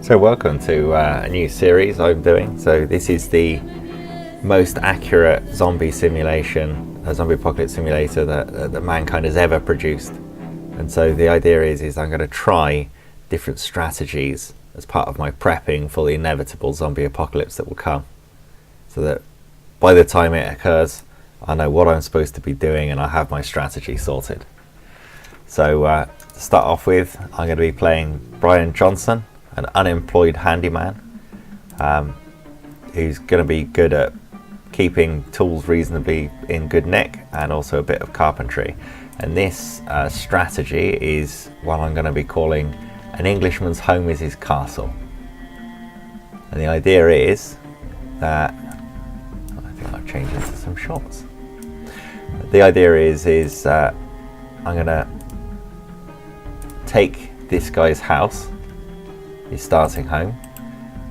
So welcome to a new series I'm doing. So this is the most accurate zombie simulation, a zombie apocalypse simulator that mankind has ever produced. And so the idea is I'm going to try different strategies as part of my prepping for the inevitable zombie apocalypse that will come. So that by the time it occurs, I know what I'm supposed to be doing and I have my strategy sorted. So to start off with, I'm going to be playing Brian Johnson, an unemployed handyman who's going to be good at keeping tools reasonably in good nick and also a bit of carpentry. And this strategy is what I'm going to be calling an Englishman's home is his castle. And the idea is that I think I've changed into some shots. The idea is I'm going to take this guy's house, his starting home,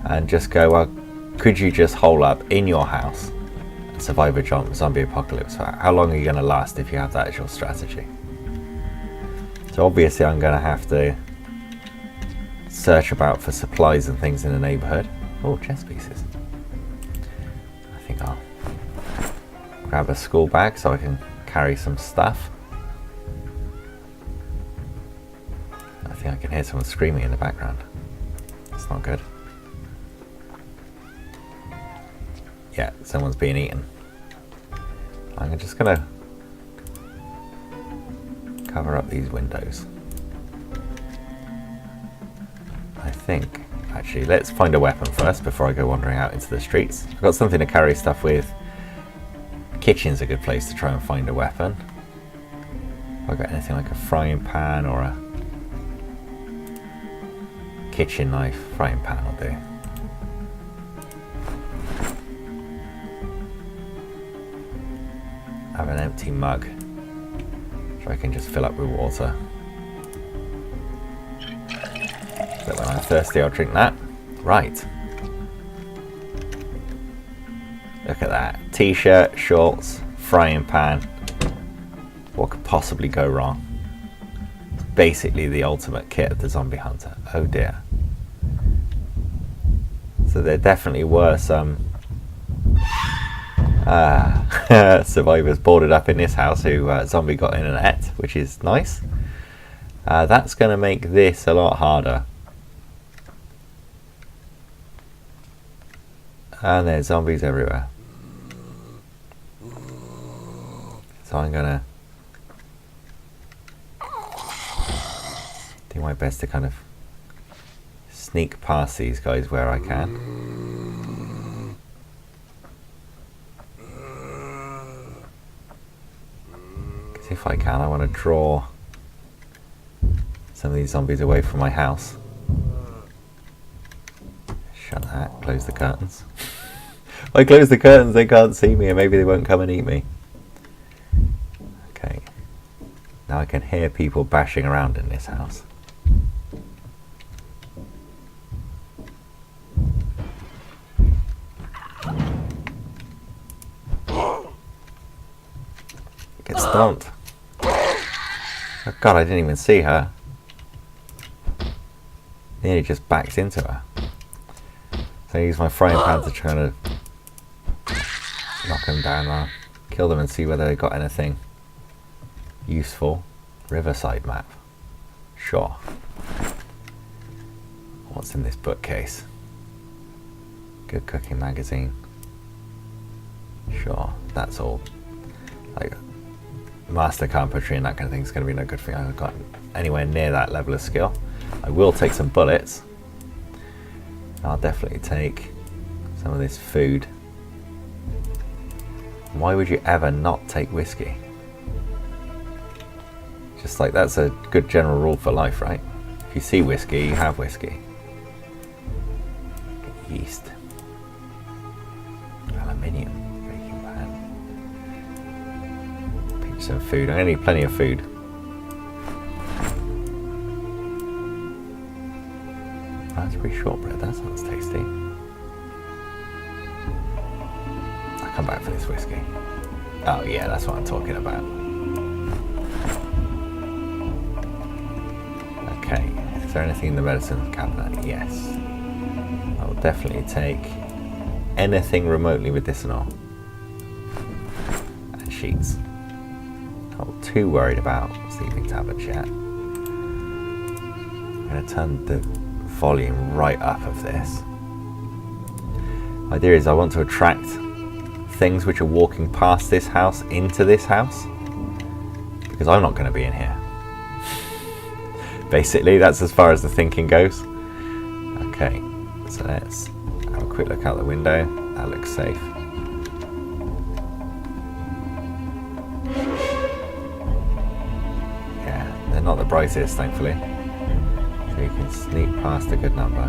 and just go, well, could you just hole up in your house and survive a zombie apocalypse? How long are you going to last if you have that as your strategy? So obviously I'm going to have to search about for supplies and things in the neighborhood. Oh, chess pieces. I think I'll grab a school bag so I can carry some stuff. I think I can hear someone screaming in the background. It's not good. Yeah, someone's being eaten. I'm just going to cover up these windows. I think, actually, let's find a weapon first before I go wandering out into the streets. I've got something to carry stuff with. Kitchen's a good place to try and find a weapon. Have I got anything like a frying pan or a kitchen knife? Frying pan will do. I have an empty mug which I can just fill up with water. So when I'm thirsty I'll drink that. Right. Look at that. T-shirt, shorts, frying pan. What could possibly go wrong? It's basically the ultimate kit of the zombie hunter. Oh dear. So there definitely were some survivors boarded up in this house who zombie got in and ate, which is nice. That's going to make this a lot harder. And there's zombies everywhere. So I'm going to do my best to kind of sneak past these guys where I can. Because if I can, I want to draw some of these zombies away from my house. Shut that, close the curtains. If I close the curtains they can't see me and maybe they won't come and eat me. Okay. Now I can hear people bashing around in this house. Get stomped. Oh god, I didn't even see her. Nearly just backed into her. So I use my frying pan to try to knock them down. I'll kill them and see whether they've got anything useful. Riverside map. Sure. What's in this bookcase? Good cooking magazine. Sure, that's all. Like master carpentry and that kind of thing is going to be no good for me. I haven't got anywhere near that level of skill. I will take some bullets. I'll definitely take some of this food. Why would you ever not take whiskey? Just like that's a good general rule for life, right? If you see whiskey, you have whiskey. Yeast. Aluminium. Baking pan. Pinch some food. I need plenty of food. Raspberry shortbread, that sounds tasty. I'll come back for this whiskey. Oh yeah, that's what I'm talking about. Okay, is there anything in the medicine cabinet? Yes. will definitely take anything remotely medicinal. And sheets. Not too worried about sleeping tablets yet. I'm going to turn the volume right up of this. Idea is I want to attract things which are walking past this house into this house, because I'm not going to be in here. Basically, that's as far as the thinking goes. Okay, so let's have a quick look out the window. That looks safe. Yeah, they're not the brightest, thankfully. So you can sneak past a good number.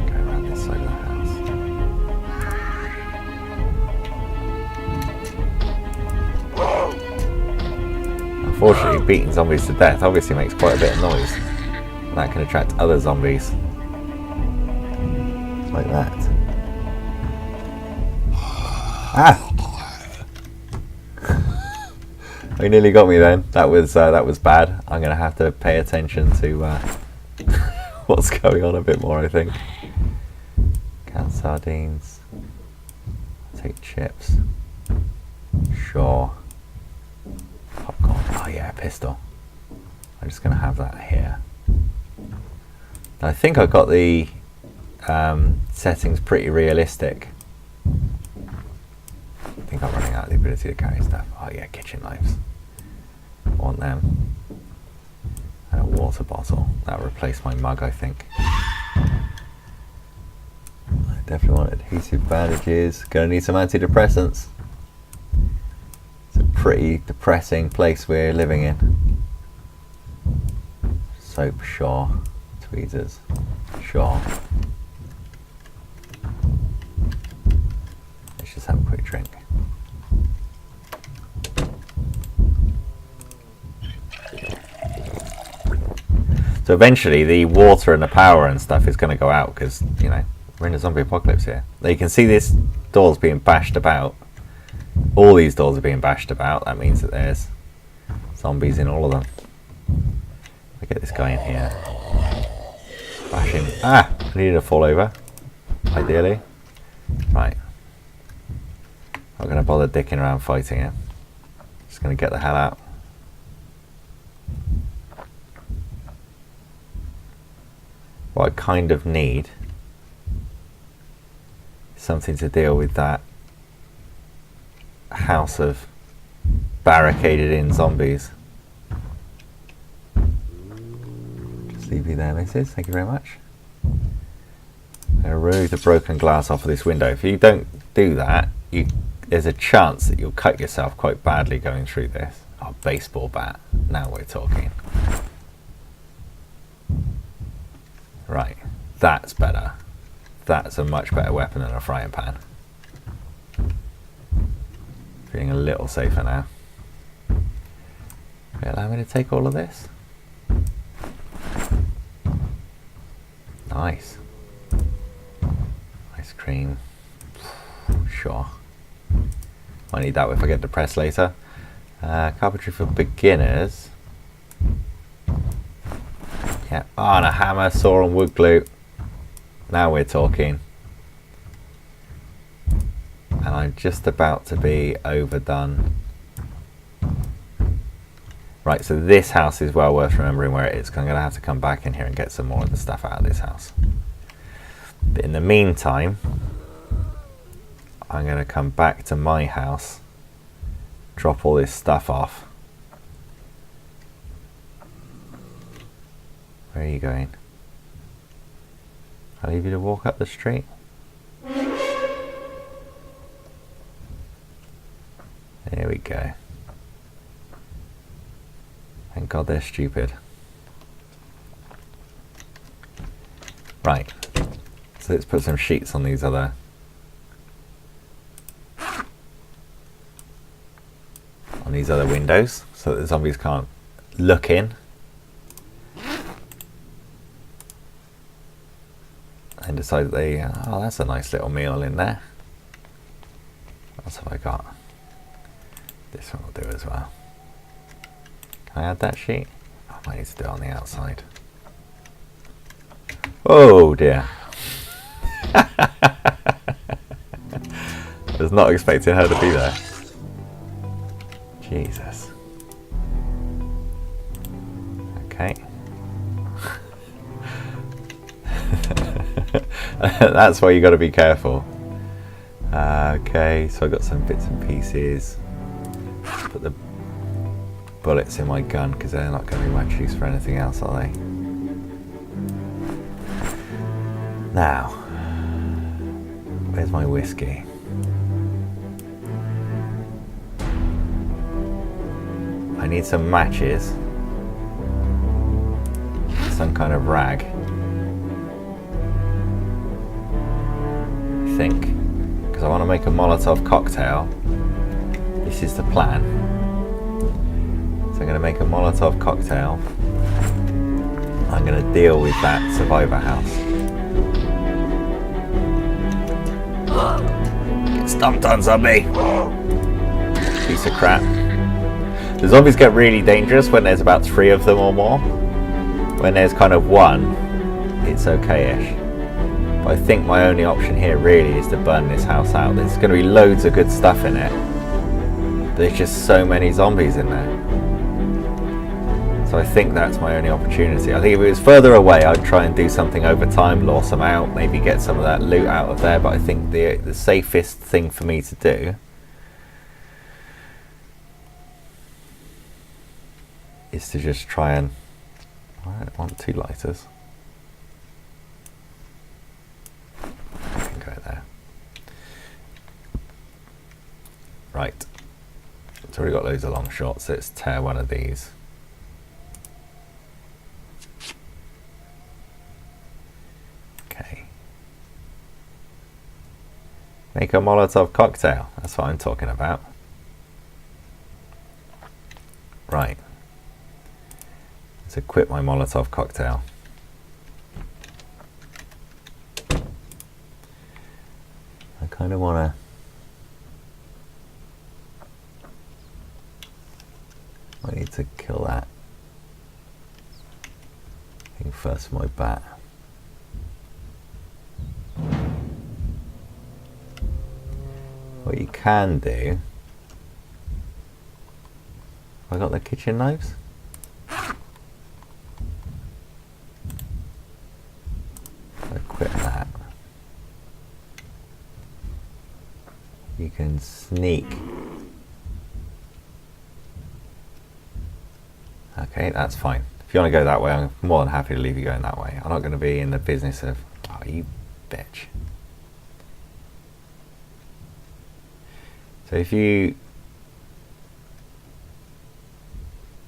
Go around this side of the house. Unfortunately, beating zombies to death obviously makes quite a bit of noise. And that can attract other zombies. Like that. Ah! He nearly got me then. That was bad. I'm going to have to pay attention to what's going on a bit more, I think. Canned sardines. Take chips. Sure. Popcorn. Oh yeah, pistol. I'm just going to have that here. I think I got the settings pretty realistic. I think I'm running out of the ability to carry stuff. Oh yeah, kitchen knives. I want them. And a water bottle. That'll replace my mug, I think. I definitely want adhesive bandages. Gonna need some antidepressants. It's a pretty depressing place we're living in. Soap, sure. Tweezers, sure. Let's just have a quick drink. So eventually the water and the power and stuff is going to go out because, you know, we're in a zombie apocalypse here. Now you can see this door's being bashed about. All these doors are being bashed about. That means that there's zombies in all of them. I'll get this guy in here. Bash him. Ah! I needed a fall over. Ideally. Right. Not going to bother dicking around fighting him. Just going to get the hell out. What I kind of need is something to deal with that house of barricaded in zombies. Just leave you there, missus. Thank you very much. I'm going to remove the broken glass off of this window. If you don't do that, there's a chance that you'll cut yourself quite badly going through this. Oh, baseball bat. Now we're talking. Right, that's better. That's a much better weapon than a frying pan. Feeling a little safer now. Will you allow me to take all of this? Nice. Ice cream. Sure. I need that if I get depressed later. Carpentry for beginners. Yeah. Oh, and a hammer, saw and wood glue. Now we're talking. And I'm just about to be overdone. Right, so this house is well worth remembering where it is, because I'm going to have to come back in here and get some more of the stuff out of this house. But in the meantime, I'm going to come back to my house, drop all this stuff off. Where are you going? I'll leave you to walk up the street. There we go. Thank God they're stupid. Right. So let's put some sheets on these other. On these other windows so that the zombies can't look in. And decide that they, oh, that's a nice little meal in there. What else have I got? This one will do as well. Can I add that sheet? Oh, I might need to do it on the outside. Oh dear. I was not expecting her to be there. Jesus. Okay. That's why you got to be careful. Okay, so I got some bits and pieces. Put the bullets in my gun because they're not going to be much use for anything else, are they? Now, where's my whiskey? I need some matches, some kind of rag, I think, because I want to make a Molotov cocktail. This is the plan. So I'm going to make a Molotov cocktail. I'm going to deal with that survivor house. Get stumped on, zombie! Piece of crap. The zombies get really dangerous when there's about 3 of them or more. When there's kind of 1, it's okay-ish. But I think my only option here really is to burn this house out. There's going to be loads of good stuff in it. There's just so many zombies in there. So I think that's my only opportunity. I think if it was further away, I'd try and do something over time, lure some out, maybe get some of that loot out of there. But I think the safest thing for me to do is to just try and... I don't want 2 lighters. I can go there. Right. It's already got loads of long shots, so let's tear one of these. Okay. Make a Molotov cocktail. That's what I'm talking about. Right. Let's equip my Molotov cocktail. I kind of want to... I need to kill that thing first for my bat. What you can do... Have I got the kitchen knives? Equip that. You can sneak. Okay, that's fine. If you want to go that way, I'm more than happy to leave you going that way. I'm not going to be in the business of... Oh, you bitch. So if you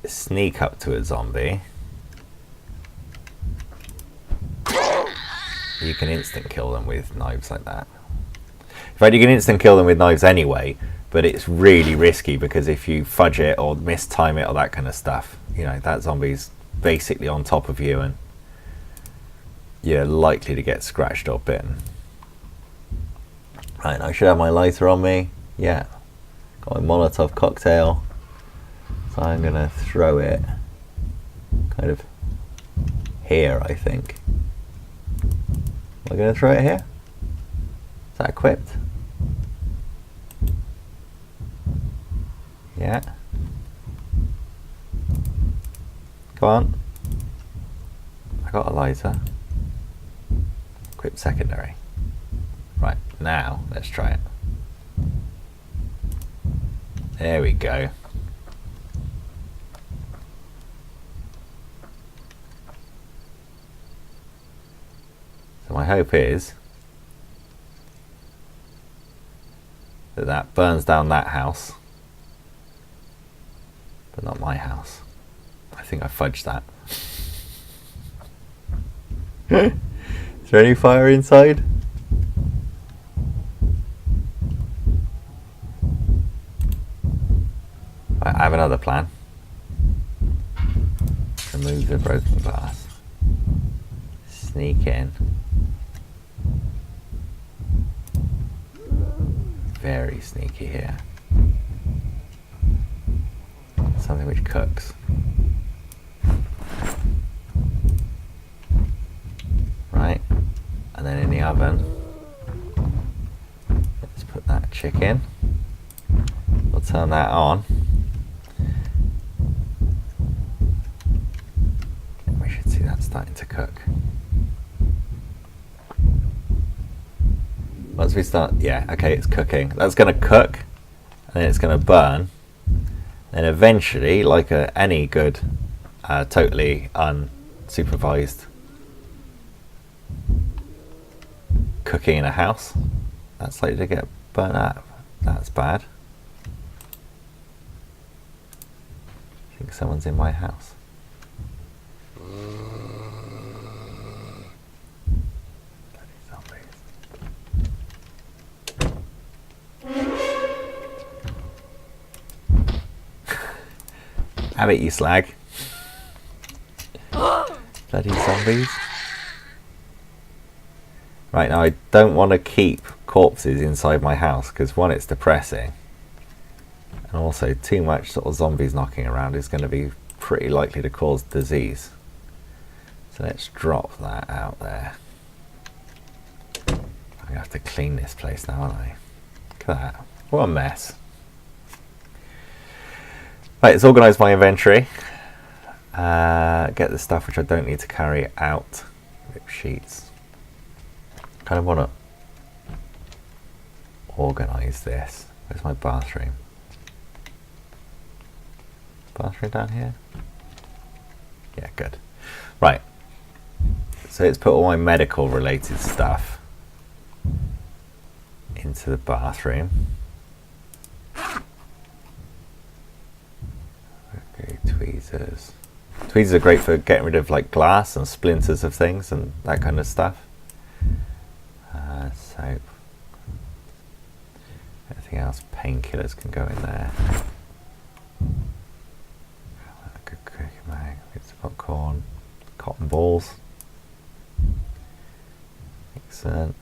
sneak up to a zombie, you can instant kill them with knives like that. In fact, you can instant kill them with knives anyway, but it's really risky because if you fudge it or mistime it or that kind of stuff, you know, that zombie's basically on top of you and you're likely to get scratched or bitten. Right, I should have my lighter on me. Yeah, got my Molotov cocktail. So I'm going to throw it kind of here, I think. Am I going to throw it here? Is that equipped? Yeah. Go on. I got a lighter. Equip secondary. Right, now let's try it. There we go. So my hope is that that burns down that house, but not my house. I think I fudged that. Is there any fire inside? I have another plan. Remove the broken glass. Sneak in. Very sneaky here. Something which cooks. Right. oven. Let's put that chicken. We'll turn that on. We should see that starting to cook. Once we start, yeah, okay, it's cooking. That's going to cook, and then it's going to burn. And eventually, like any good, totally unsupervised cooking in a house, that's likely to get burnt up. That's bad. I think someone's in my house. Have it, you slag. Bloody zombies. Right, now I don't want to keep corpses inside my house because one, it's depressing, and also too much sort of zombies knocking around is going to be pretty likely to cause disease. So let's drop that out there. I'm going to have to clean this place now, aren't I? Look at that. What a mess. Right, let's organise my inventory. Get the stuff which I don't need to carry out. Rip sheets. Kind of want to organise this. Where's my bathroom? Bathroom down here? Yeah, good. Right. So let's put all my medical related stuff into the bathroom. Okay, tweezers. Tweezers are great for getting rid of like glass and splinters of things and that kind of stuff. Soap. Anything else? Painkillers can go in there. Good cooking mag. Bits of popcorn. Cotton balls. Excellent.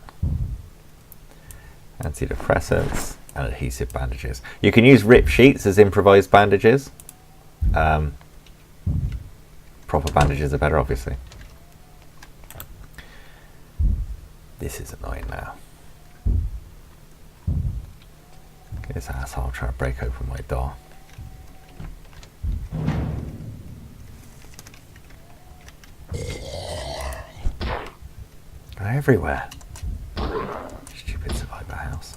Antidepressants and adhesive bandages. You can use rip sheets as improvised bandages. Proper bandages are better, obviously. This is annoying now. This asshole trying to break open my door. They're everywhere. Stupid survivor house.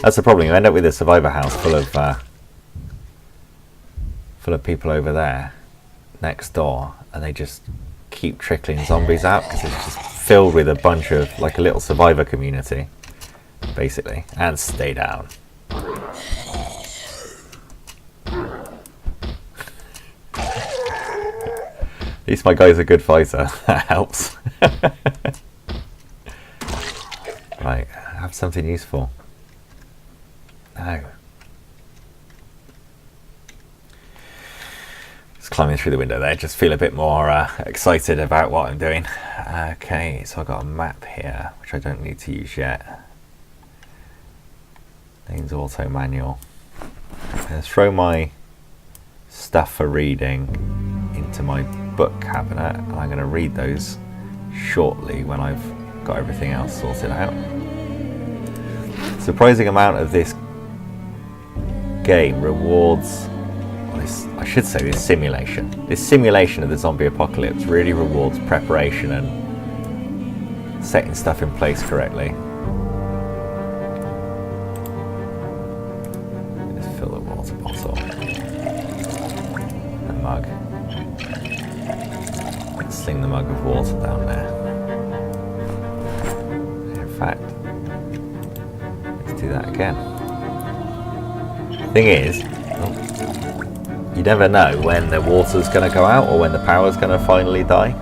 That's the problem. You end up with a survivor house full of people over there next door, and they just keep trickling zombies out because it's just filled with a bunch of like a little survivor community, basically. And stay down. At least my guy's a good fighter. That helps. Right, have something useful. No. Just climbing through the window there, just feel a bit more excited about what I'm doing. Okay, so I've got a map here, which I don't need to use yet. Lane's auto manual. I'm going to throw my stuff for reading into my book cabinet, and I'm going to read those shortly when I've got everything else sorted out. Surprising amount of this game rewards, I should say this simulation of the zombie apocalypse really rewards preparation and setting stuff in place correctly. Just fill the water bottle. The mug. Let's sling the mug of water down there. In fact, let's do that again. Thing is, you never know when the water's going to go out or when the power's going to finally die.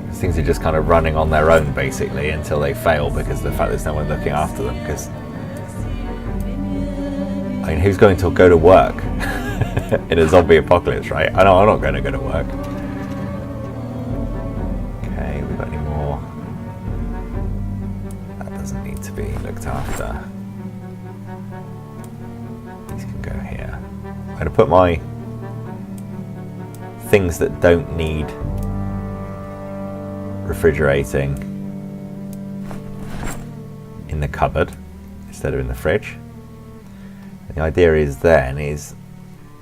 These things are just kind of running on their own basically until they fail because of the fact there's no one looking after them. Because I mean, who's going to go to work in a zombie apocalypse, right? I know I'm not going to go to work. Okay, we got any more? That doesn't need to be looked after. These can go here. I'm going to put my things that don't need refrigerating in the cupboard instead of in the fridge. The idea is then is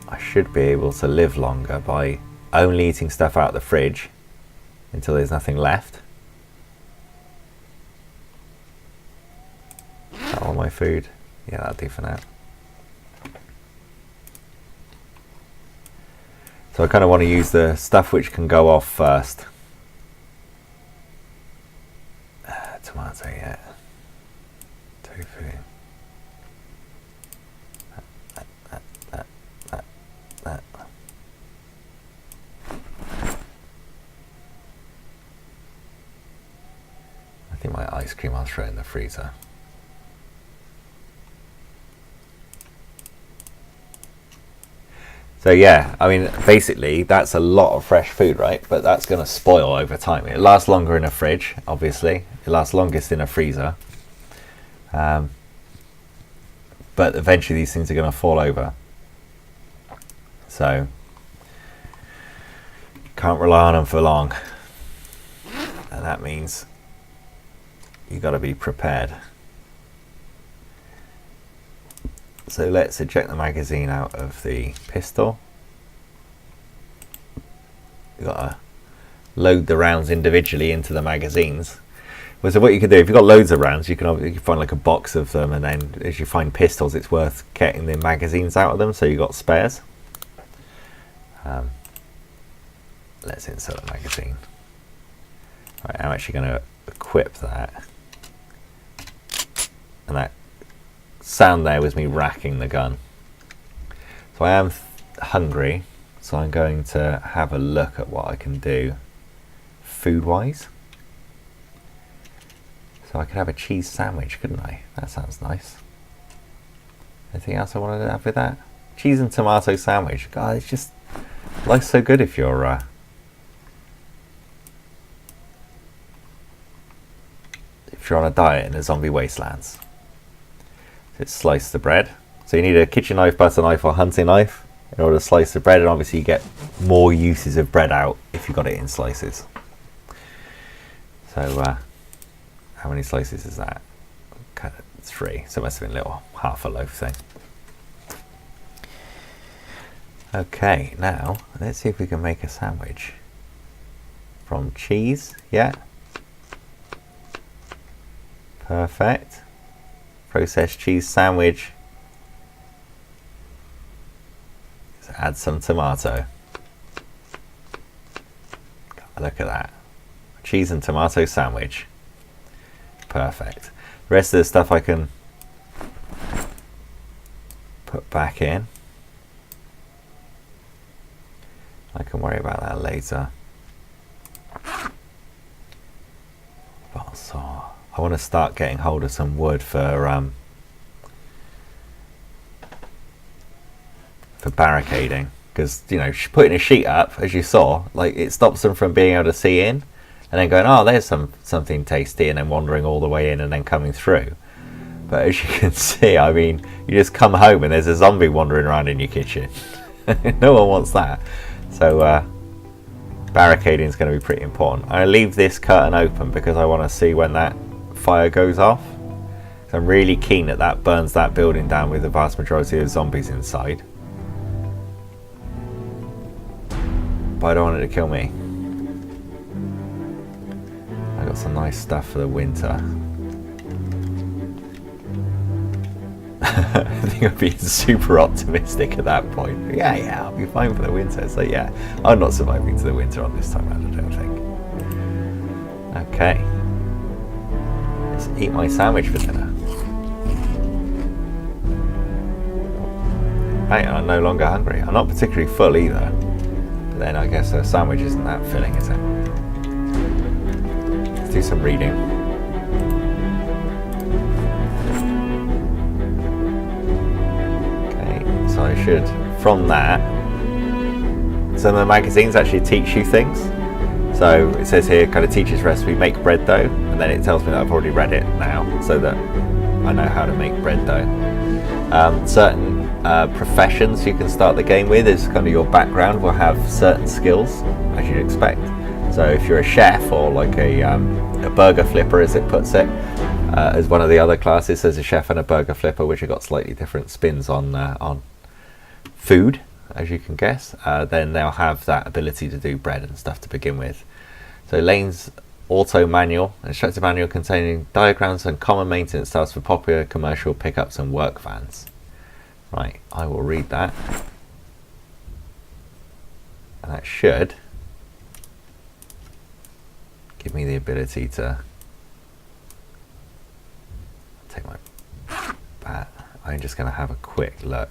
I should be able to live longer by only eating stuff out of the fridge until there's nothing left. Is that all my food? Yeah, that'll do for now. So I kind of want to use the stuff which can go off first. Tomato, yeah. Tofu. That. I think my ice cream I'll throw in the freezer. So yeah, I mean, basically that's a lot of fresh food, right? But that's going to spoil over time. It lasts longer in a fridge, obviously. It lasts longest in a freezer. But eventually these things are going to fall over. So can't rely on them for long. And that means you got to be prepared. So let's eject the magazine out of the pistol. You've got to load the rounds individually into the magazines. Well, so what you can do, if you've got loads of rounds, you can find like a box of them, and then as you find pistols, it's worth getting the magazines out of them so you've got spares. Let's insert the magazine. Right, I'm actually going to equip that. And that sound there was me racking the gun. So I am hungry, so I'm going to have a look at what I can do food wise. So I could have a cheese sandwich, couldn't I? That sounds nice. Anything else I wanted to have with that? Cheese and tomato sandwich. God, it's just, life's so good if you're on a diet in the zombie wastelands. Let's slice the bread. So you need a kitchen knife, butter knife, or hunting knife in order to slice the bread, and obviously you get more uses of bread out if you got it in slices. So how many slices is that? Okay, 3, so it must have been a little half a loaf thing. Okay, now let's see if we can make a sandwich from cheese. Yeah, perfect. Processed cheese sandwich. Let's add some tomato. God, look at that. Cheese and tomato sandwich. Perfect. The rest of the stuff I can put back in. I can worry about that later. Bottle saw. I want to start getting hold of some wood for barricading, because you know, putting a sheet up, as you saw, like it stops them from being able to see in, and then going, oh, there's something tasty, and then wandering all the way in and then coming through. But as you can see, I mean, you just come home and there's a zombie wandering around in your kitchen. No one wants that. So barricading is going to be pretty important. I leave this curtain open because I want to see when that fire goes off. So I'm really keen that burns that building down with the vast majority of zombies inside. But I don't want it to kill me. I got some nice stuff for the winter. I think I'm being super optimistic at that point. Yeah, I'll be fine for the winter. So yeah, I'm not surviving to the winter on this time around, I don't think. Okay. Let's eat my sandwich for dinner. Right, I'm no longer hungry. I'm not particularly full either. But then I guess a sandwich isn't that filling, is it? Let's do some reading. So I should, from that, some of the magazines actually teach you things. So it says here, kind of teaches recipe, make bread dough, and then it tells me that I've already read it now, so that I know how to make bread dough. Certain professions you can start the game with, is kind of your background will have certain skills, as you'd expect. So if you're a chef or like a burger flipper, as it puts it, as one of the other classes. There's a chef and a burger flipper, which have got slightly different spins on food, as you can guess. Then they'll have that ability to do bread and stuff to begin with. So Lane's auto manual, an instructor manual containing diagrams and common maintenance tasks for popular commercial pickups and work vans. Right, I will read that. And that should give me the ability to take my bat. I'm just going to have a quick look.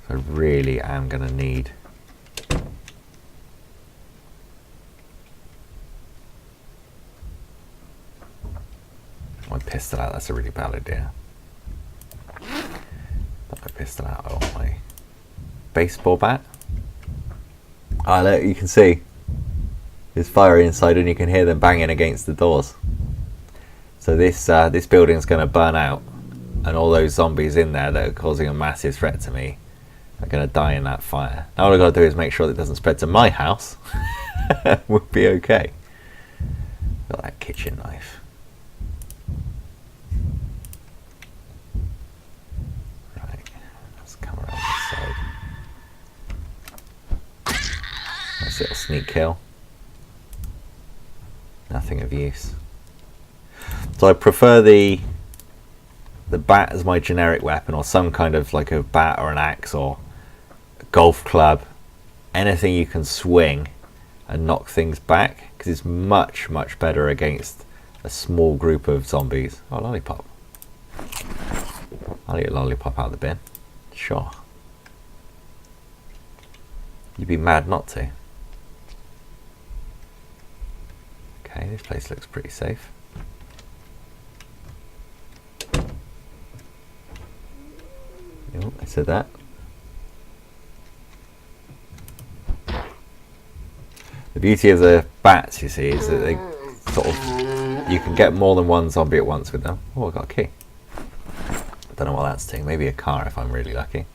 I really am going to need my pistol out. That's a really bad idea. Put my pistol out. I want my baseball bat. Oh, look, you can see there's fire inside and you can hear them banging against the doors. So this building's going to burn out, and all those zombies in there that are causing a massive threat to me are going to die in that fire. Now all I've got to do is make sure that it doesn't spread to my house. We'll be okay. Got that kitchen knife. Right, let's come around this side. Nice little sneak kill. Nothing of use. So I prefer the bat as my generic weapon, or some kind of like a bat or an axe or a golf club, anything you can swing and knock things back, because it's much better against a small group of zombies. Oh, lollipop. I'll eat a lollipop out of the bin. Sure. You'd be mad not to. Okay, this place looks pretty safe. Oh, I said that. The beauty of the bats, you see, is that they sort of, you can get more than one zombie at once with them. Oh, I got a key. I don't know what that's doing. Maybe a car if I'm really lucky.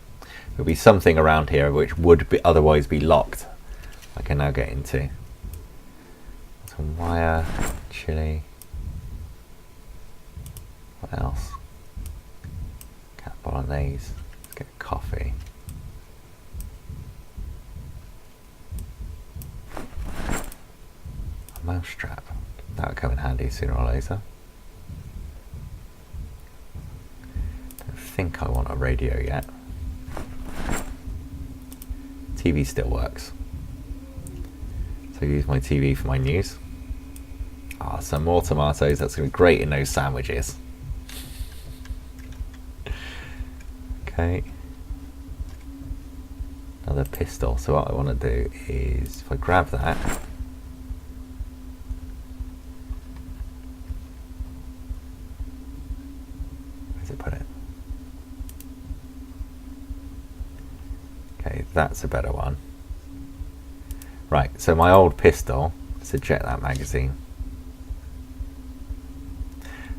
There'll be something around here which would be otherwise be locked. I can now get into. Some wire, chili. What else? Cat bolognese. Let's get coffee. A mousetrap. That would come in handy sooner or later. Don't think I want a radio yet. TV still works. So use my TV for my news. Ah, some more tomatoes. That's going to be great in those sandwiches. Okay. Another pistol. So what I want to do is, if I grab that, where's it put it? Okay, that's a better one. Right, so my old pistol, let's eject that magazine.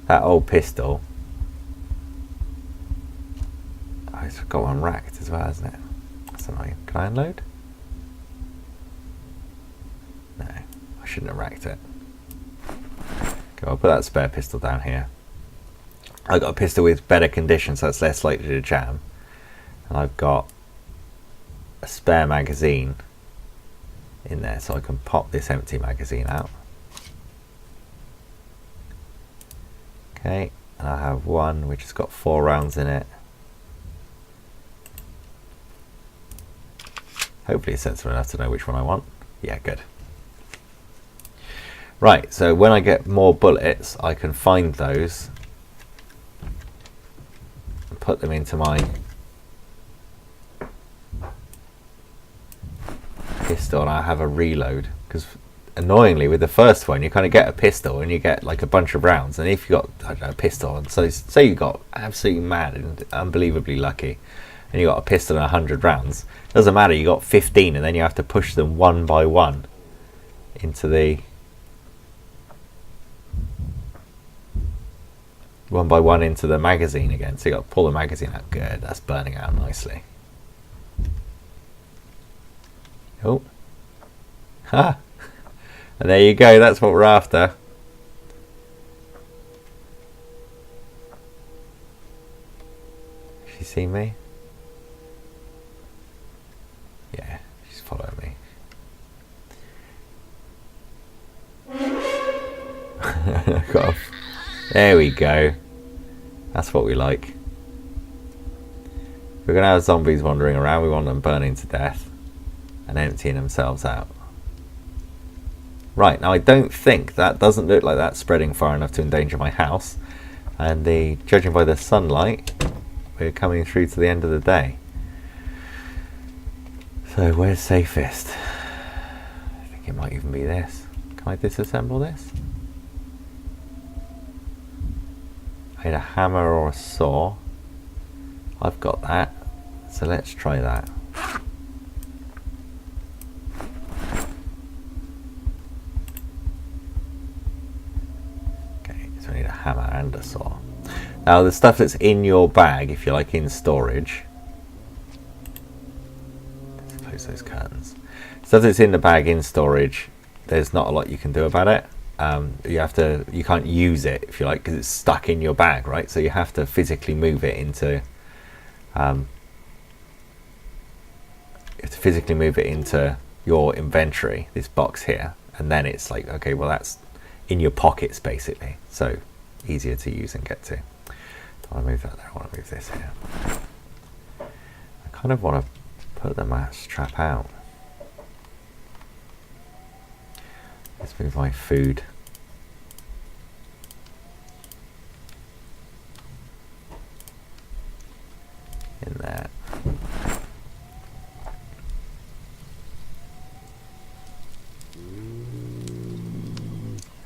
That old pistol, oh, it's got one racked as well, hasn't it? That's annoying. Can I unload? No, I shouldn't have racked it. Okay, I'll put that spare pistol down here. I've got a pistol with better conditions, so that's less likely to jam. And I've got a spare magazine in there, so I can pop this empty magazine out. Okay, and I have one which has got 4 rounds in it. Hopefully it's sensible enough to know which one I want. Yeah, good. Right, so when I get more bullets, I can find those and put them into my pistol, and I have a reload, because annoyingly with the first one you kind of get a pistol and you get like a bunch of rounds, and if you got, I don't know, a pistol, and so say you got absolutely mad and unbelievably lucky and you got a pistol and 100 rounds, doesn't matter, you got 15 and then you have to push them one by one into the magazine again, so you got to pull the magazine out. Good, that's burning out nicely. Oh, ha! And there you go. That's what we're after. She see me? Yeah, she's following me. There we go. That's what we like. We're going to have zombies wandering around. We want them burning to death and emptying themselves out. Right, now I don't think that doesn't look like that's spreading far enough to endanger my house. And judging by the sunlight, we're coming through to the end of the day. So where's safest? I think it might even be this. Can I disassemble this? I need a hammer or a saw. I've got that. So let's try that. Okay, so I need a hammer and a saw. Now the stuff that's in your bag, if you like, in storage. Let's close those curtains. Stuff that's in the bag in storage, there's not a lot you can do about it. You can't use it, if you like, because it's stuck in your bag, right? So you have to physically move it into your inventory, this box here, and then it's like, okay, well, that's in your pockets basically, so easier to use and get to. I want to move that there. I want to move this here. I kind of want to put the mouse trap out. Let's move my food. In there.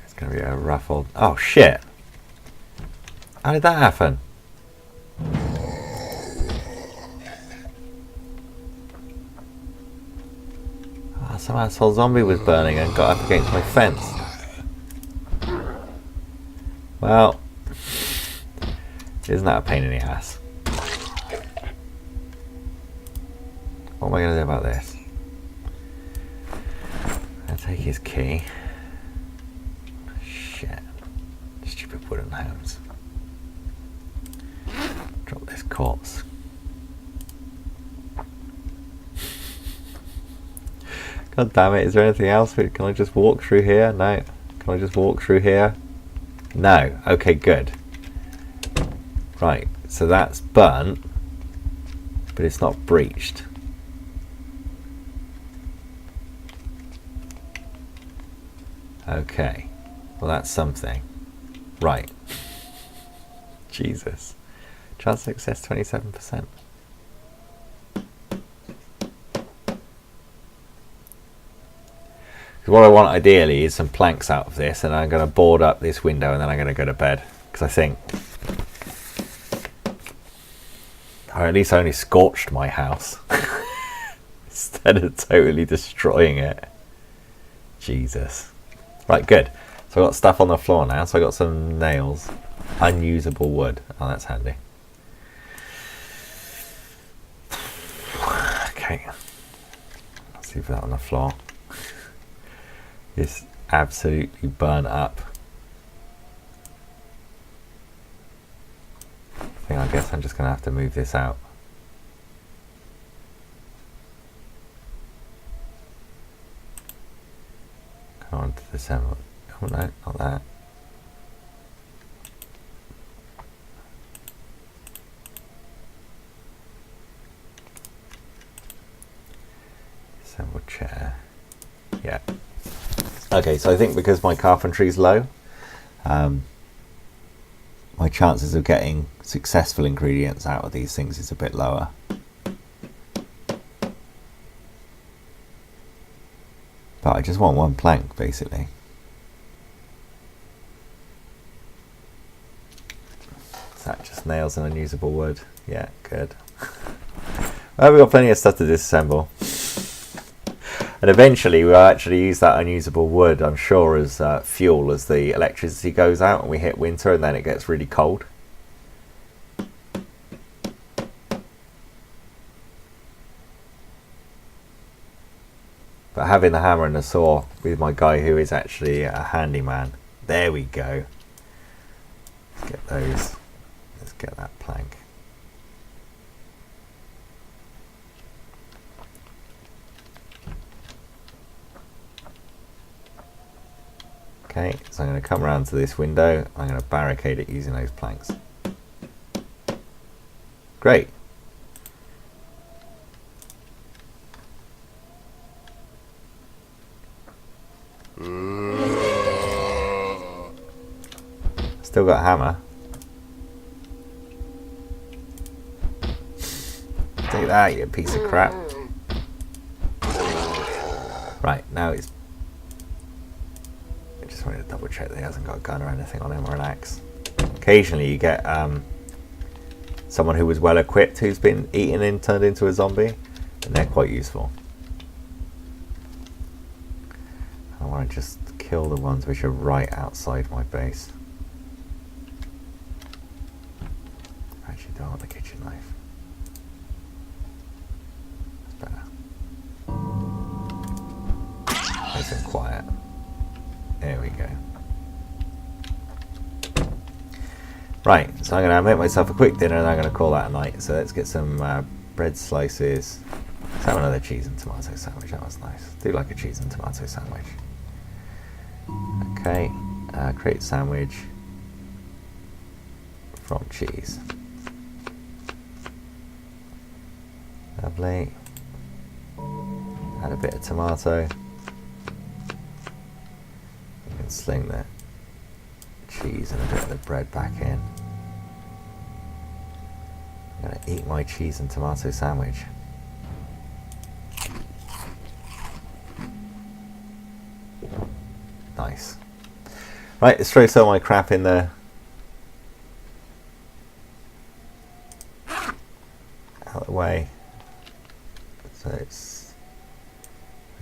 It's going to be a ruffled... Oh, shit! How did that happen? Oh, some asshole zombie was burning and got up against my fence. Well, isn't that a pain in the ass? What am I going to do about this? I'll take his key. Shit. Stupid wooden homes. Drop this corpse. God damn it, is there anything else? Can I just walk through here? No. Can I just walk through here? No. Okay, good. Right, so that's burnt, but it's not breached. Okay, well that's something. Right. Jesus. Chance of success 27%. What I want ideally is some planks out of this, and I'm going to board up this window and then I'm going to go to bed, because I think, or at least I only scorched my house instead of totally destroying it. Jesus. Right, good. So I've got stuff on the floor now, so I've got some nails. Unusable wood. Oh, that's handy. Okay. Let's leave that on the floor. It's absolutely burnt up. I guess I'm just going to have to move this out. Come on to December. Oh no, not that. Assemble chair. Yeah. Okay, so I think because my carpentry's low, my chances of getting successful ingredients out of these things is a bit lower. But I just want one plank, basically. Is that just nails and unusable wood? Yeah, good. Well, we've got plenty of stuff to disassemble. And eventually we'll actually use that unusable wood, I'm sure, as fuel as the electricity goes out and we hit winter and then it gets really cold. But having the hammer and the saw with my guy who is actually a handyman. There we go. Let's get those. Let's get that plank. Okay, so I'm going to come around to this window. I'm going to barricade it using those planks. Great. Still got a hammer. Take that, you piece of crap. Right, now it's... I just wanted to double check that he hasn't got a gun or anything on him, or an axe. Occasionally you get someone who was well equipped who's been eaten and turned into a zombie, and they're quite useful. I want to just kill the ones which are right outside my base. Actually, don't want the kitchen knife. That's better. Nice and quiet. There we go. Right, so I'm going to make myself a quick dinner and I'm going to call that a night. So let's get some bread slices. Let's have another cheese and tomato sandwich. That was nice. I do like a cheese and tomato sandwich. Okay, create sandwich from cheese. Lovely. Add a bit of tomato. You can sling the cheese and a bit of the bread back in. I'm going to eat my cheese and tomato sandwich. Nice. Right, let's throw some of my crap in there. Out of the way. So it's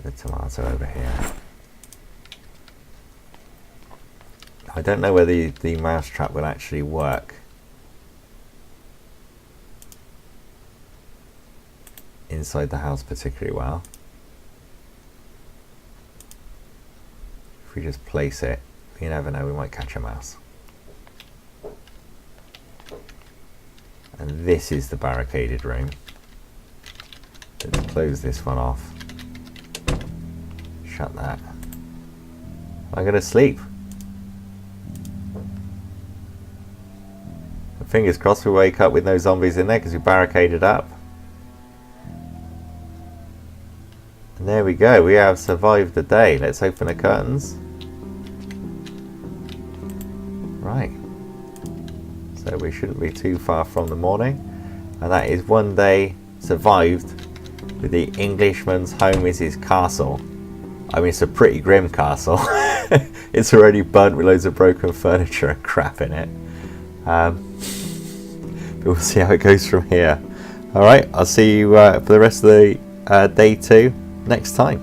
the tomato over here. I don't know whether the mouse trap will actually work inside the house particularly well. If we just place it, you never know, we might catch a mouse. And this is the barricaded room. Let's close this one off. Shut that. I'm going to sleep. Fingers crossed we wake up with no zombies in there because we barricaded up. And there we go, we have survived the day. Let's open the curtains. Right. So we shouldn't be too far from the morning. And that is one day survived with the Englishman's home is his castle. I mean, it's a pretty grim castle. It's already burnt with loads of broken furniture and crap in it. But we'll see how it goes from here. Alright, I'll see you for the rest of the day 2 next time.